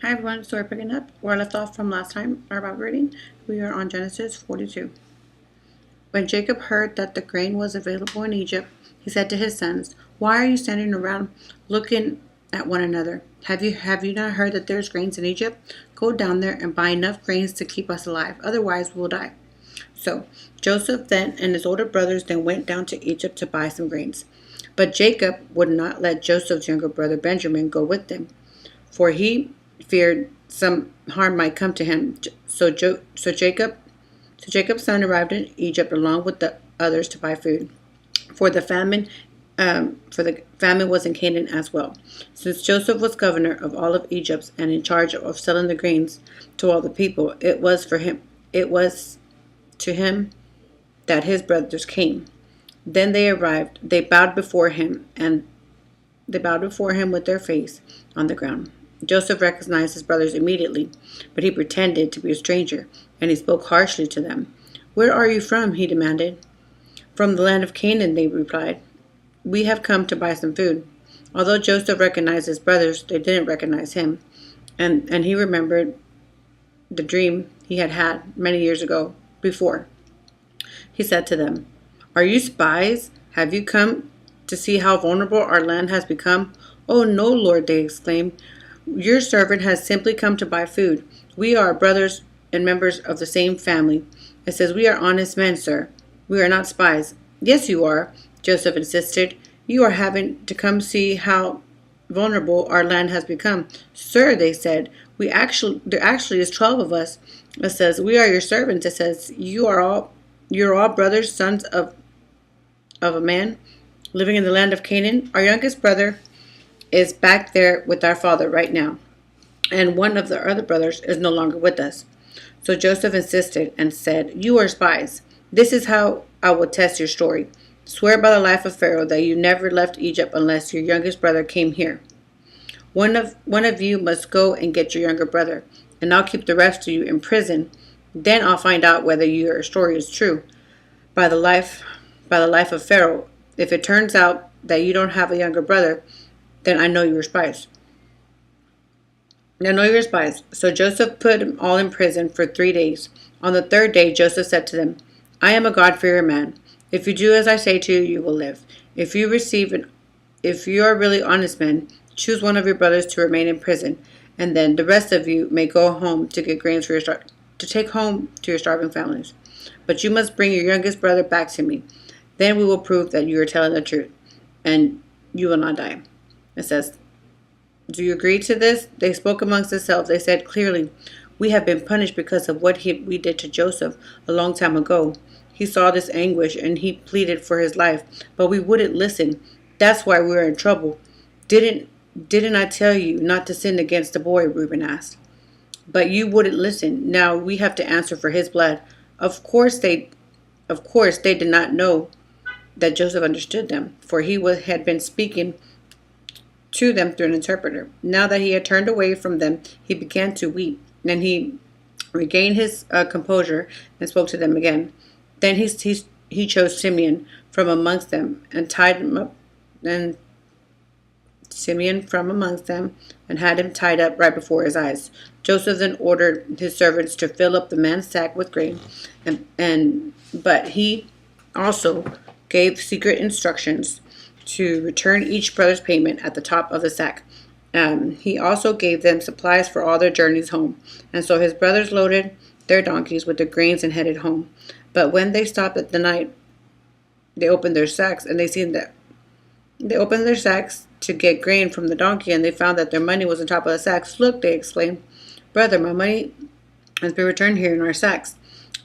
Hi everyone, so we're picking up where I left off from last time, our Bible reading. We are on Genesis 42. When Jacob heard that the grain was available in Egypt, he said to his sons, "Why are you standing around looking at one another? Have you not heard that there's grains in Egypt? Go down there and buy enough grains to keep us alive, otherwise we'll die." So Joseph then and his older brothers then went down to Egypt to buy some grains. But Jacob would not let Joseph's younger brother Benjamin go with them, for he feared some harm might come to him. So Jacob's son arrived in Egypt along with the others to buy food, for the famine was in Canaan as well. Since Joseph was governor of all of Egypt and in charge of selling the grains to all the people, it was to him that his brothers came. Then they arrived. They bowed before him with their face on the ground. Joseph recognized his brothers immediately, but he pretended to be a stranger, and he spoke harshly to them. "Where are you from?" he demanded. "From the land of Canaan," they replied. "We have come to buy some food." Although Joseph recognized his brothers, they didn't recognize him, and he remembered the dream he had had many years ago before. He said to them, "Are you spies? Have you come to see how vulnerable our land has become?" "Oh, no, Lord," they exclaimed. "Your servant has simply come to buy food. We are brothers and members of the same family." It says, "We are honest men, sir. We are not spies." "Yes, you are," Joseph insisted. "You are having to come see how vulnerable our land has become." "Sir," they said, there actually is 12 of us." It says, "We are your servants." It says, you're all brothers, sons of a man living in the land of Canaan. Our youngest brother is back there with our father right now, and one of the other brothers is no longer with us." So Joseph insisted and said, "You are spies. This is how I will test your story. Swear by the life of Pharaoh that you never left Egypt unless your youngest brother came here. One of you must go and get your younger brother, and I'll keep the rest of you in prison. Then I'll find out whether your story is true. By the life by the life of Pharaoh, if it turns out that you don't have a younger brother, then I know you are spies." So Joseph put them all in prison for 3 days. On the third day, Joseph said to them, "I am a God-fearing man. If you do as I say to you, you will live. If you are really honest men, choose one of your brothers to remain in prison, and then the rest of you may go home to get grains to take home to your starving families. But you must bring your youngest brother back to me. Then we will prove that you are telling the truth, and you will not die." It says, "Do you agree to this?" They spoke amongst themselves. They said clearly, "We have been punished because of what we did to Joseph a long time ago. He saw this anguish and he pleaded for his life, but we wouldn't listen. That's why we're in trouble." Didn't I tell you not to sin against the boy?" Reuben asked. "But you wouldn't listen. Now we have to answer for his blood." Of course they did not know that Joseph understood them, for had been speaking to them through an interpreter. Now that he had turned away from them, he began to weep. Then he regained his composure and spoke to them again. Then he chose Simeon from amongst them and tied him up, and Simeon from amongst them and had him tied up right before his eyes. Joseph then ordered his servants to fill up the man's sack with grain, but he also gave secret instructions to return each brother's payment at the top of the sack. He also gave them supplies for all their journeys home. And so his brothers loaded their donkeys with the grains and headed home. But when they stopped at the night, they opened their sacks to get grain from the donkey, and they found that their money was on top of the sacks. "Look," they exclaimed, "brother, my money has been returned here in our sacks."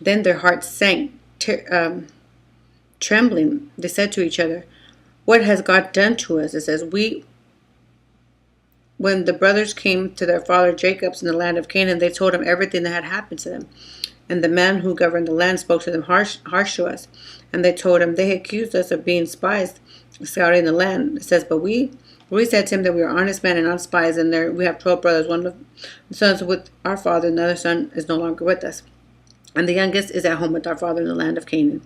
Then their hearts sank, trembling. They said to each other, "What has God done to us?" It says, When the brothers came to their father Jacob's in the land of Canaan, they told him everything that had happened to them. And the man who governed the land spoke to them harsh to us. And they told him they accused us of being spies, scouting the land. It says, but we said to him that we are honest men and not spies, and there we have 12 brothers. One of the sons with our father, and the other son is no longer with us, and the youngest is at home with our father in the land of Canaan.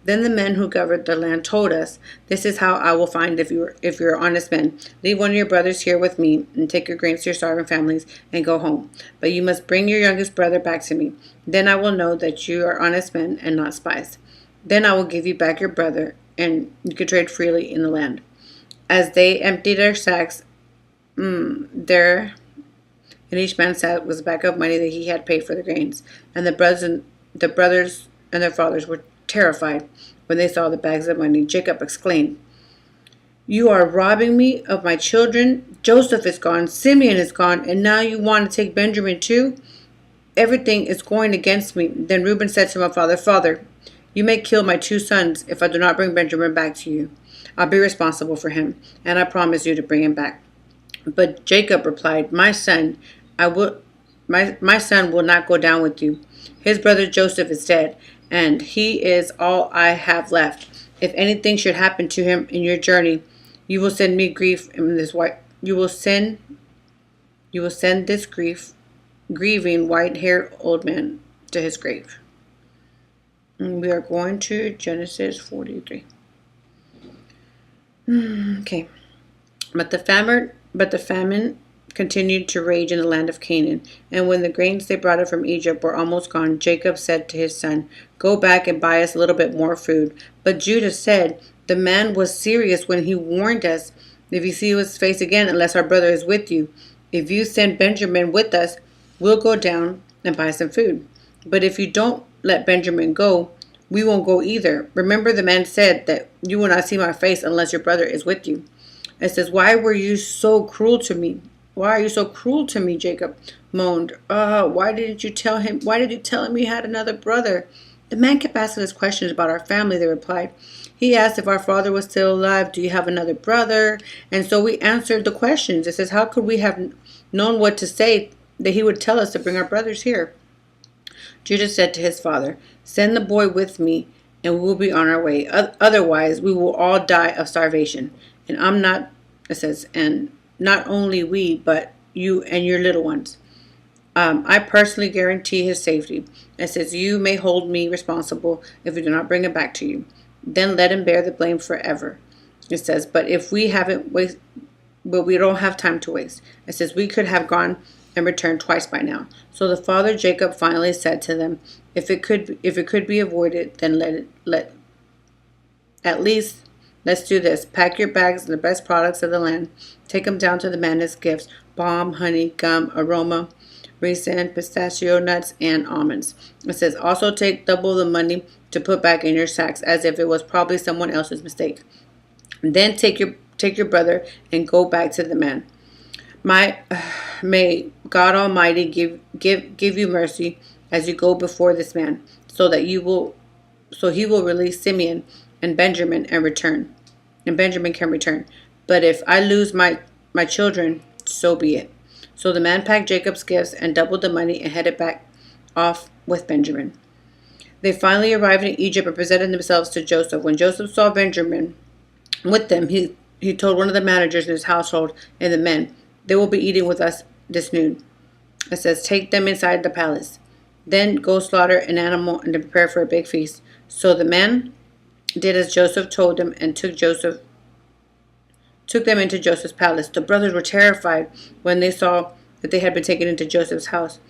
Then the men who governed the land told us, "This is how I will find if you're honest men. Leave one of your brothers here with me, and take your grains to your starving families, and go home. But you must bring your youngest brother back to me. Then I will know that you are honest men and not spies. Then I will give you back your brother, and you can trade freely in the land." As they emptied their sacks, there in each man's sack was a bag of money that he had paid for the grains. And the brothers and their fathers were terrified when they saw the bags of money. Jacob exclaimed, "You are robbing me of my children. Joseph is gone, Simeon is gone, and now you want to take Benjamin too? Everything is going against me." Then Reuben said to my father, "Father, you may kill my two sons if I do not bring Benjamin back to you. I'll be responsible for him, and I promise you to bring him back." But Jacob replied, My son will not go down with you. His brother Joseph is dead, and he is all I have left. If anything should happen to him in your journey, you will send me grief in this white you will send this grieving white-haired old man to his grave. And we are going to Genesis 43. Okay. But the famine continued to rage in the land of Canaan. And when the grains they brought up from Egypt were almost gone, Jacob said to his son, "Go back and buy us a little bit more food." But Judah said, "The man was serious when he warned us. If you see his face again, unless our brother is with you, if you send Benjamin with us, we'll go down and buy some food. But if you don't let Benjamin go, we won't go either. Remember, the man said that you will not see my face unless your brother is with you." It says, "Why were you so cruel to me? Why are you so cruel to me?" Jacob moaned. Why did you tell him he had another brother?" The man kept asking us questions about our family, they replied. "He asked if our father was still alive. Do you have another brother?" And so we answered the questions. It says, "How could we have known what to say that he would tell us to bring our brothers here?" Judah said to his father, "Send the boy with me, and we will be on our way. Otherwise, we will all die of starvation. And and not only we, but you and your little ones. I personally guarantee his safety." It says, "You may hold me responsible if we do not bring him back to you. Then let him bear the blame forever." It says, "But if we we don't have time to waste." It says, "We could have gone and returned twice by now." So the father Jacob finally said to them, if it could be avoided, then at least let's do this. Pack your bags and the best products of the land. Take them down to the man as gifts: balm, honey, gum, aroma, resin, pistachio nuts, and almonds." It says, "Also take double the money to put back in your sacks, as if it was probably someone else's mistake. Then take your brother and go back to the man. May God Almighty give you mercy as you go before this man, so he will release Simeon and Benjamin and Benjamin can return. But if I lose my children, so be it." So the man packed Jacob's gifts and doubled the money and headed back off with Benjamin. They finally arrived in Egypt and presented themselves to Joseph. When Joseph saw Benjamin with them, he told one of the managers in his household and the men, "They will be eating with us this noon." It says, "Take them inside the palace. Then go slaughter an animal and prepare for a big feast." So the man did as Joseph told them and took them into Joseph's palace. The brothers were terrified when they saw that they had been taken into Joseph's house.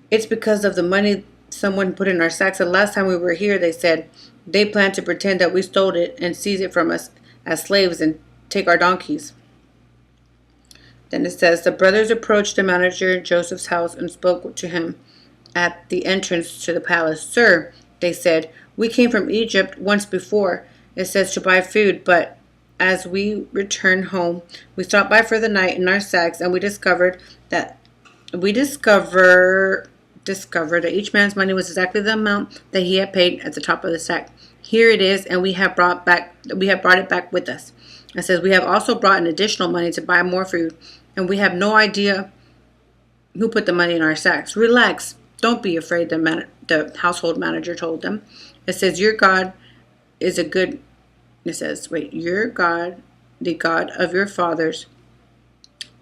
"It's because of the money someone put in our sacks. The last time we were here," they said, "they planned to pretend that we stole it and seize it from us as slaves and take our donkeys." Then it says, the brothers approached the manager in Joseph's house and spoke to him at the entrance to the palace. "Sir," they said, "we came from Egypt once before," it says, "to buy food, but as we returned home, we stopped by for the night in our sacks, and we discovered that each man's money was exactly the amount that he had paid at the top of the sack. Here it is, and we have brought it back with us." It says, "We have also brought in additional money to buy more food, and we have no idea who put the money in our sacks." "Relax, don't be afraid," the household manager told them. It says, "Your God is a good." Your God, the God of your fathers,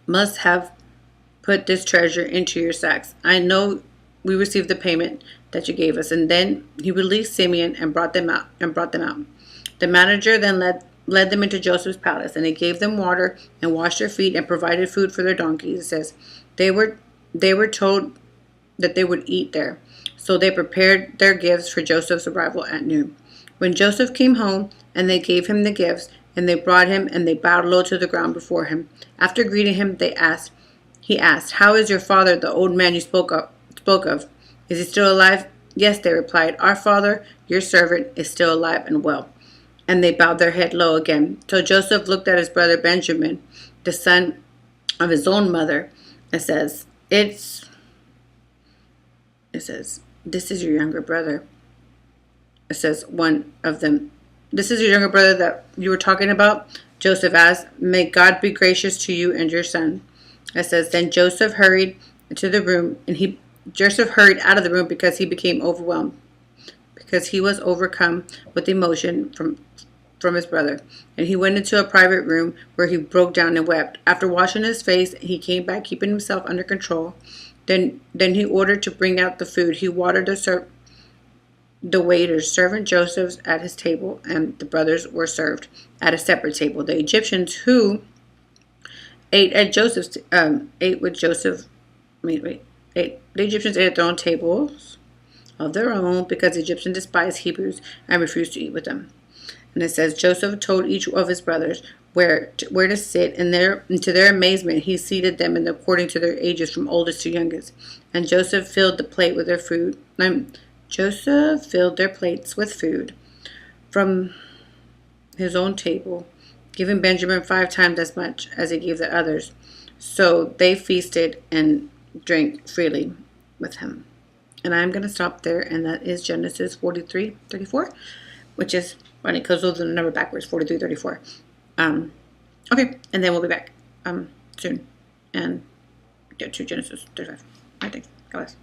must have put this treasure into your sacks. I know we received the payment that you gave us. And then he released Simeon and brought them out. The manager then led them into Joseph's palace, and he gave them water and washed their feet and provided food for their donkeys. It says they were told that they would eat there. So they prepared their gifts for Joseph's arrival at noon. When Joseph came home, and they gave him the gifts, and they brought him, and they bowed low to the ground before him. After greeting him, he asked, "How is your father, the old man you spoke of? Is he still alive?" "Yes," they replied. "Our father, your servant, is still alive and well." And they bowed their head low again. So Joseph looked at his brother Benjamin, the son of his own mother, and says, "This is your younger brother." It says, one of them, "This is your younger brother that you were talking about?" Joseph asked, "May God be gracious to you and your son." It says, then Joseph hurried into the room, and Joseph hurried out of the room because he became overwhelmed, because he was overcome with emotion from his brother. And he went into a private room where he broke down and wept. After washing his face, he came back, keeping himself under control. Then he ordered to bring out the food. He watered the waiters, servant Joseph's at his table, and the brothers were served at a separate table. The Egyptians who ate with Joseph. The Egyptians ate at their own tables of their own, because the Egyptians despised Hebrews and refused to eat with them. And it says, Joseph told each of his brothers where to sit, and to their amazement, he seated them according to their ages, from oldest to youngest. And Joseph filled the plate with their food. Joseph filled their plates with food from his own table, giving Benjamin 5 times as much as he gave the others. So they feasted and drank freely with him. And I'm going to stop there, and that is Genesis 43:34, which is funny because those are the number backwards, 43:34. Okay, and then we'll be back soon and get to Genesis 35. I think. God bless.